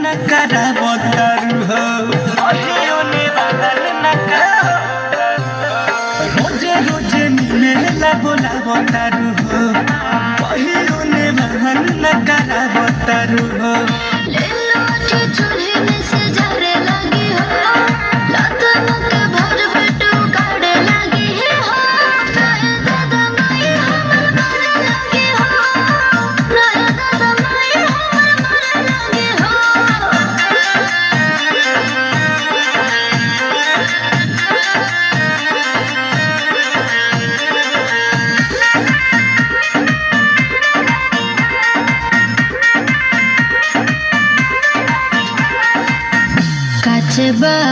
न करावतारू हो कहियो निवारण न रोजे रोजे मिलेला बोलावतारू हो कहियो निवारण न करावतारू हो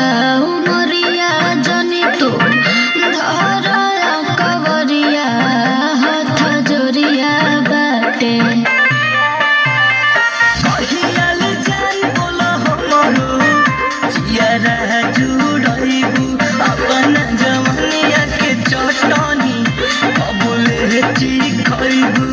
उमरिया जनी तू धरा कवरिया हाथ जोरिया बाटे कहियाल जान बोला हमरो जियारा जुड़ाइबू अपन जवनिया के चटनी अबले चिखइबू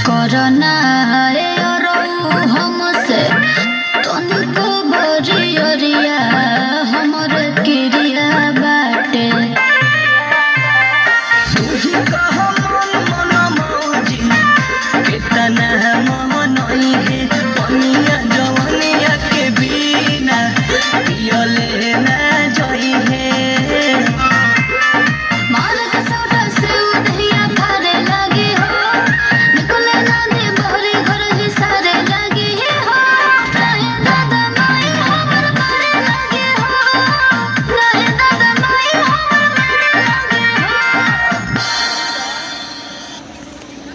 करना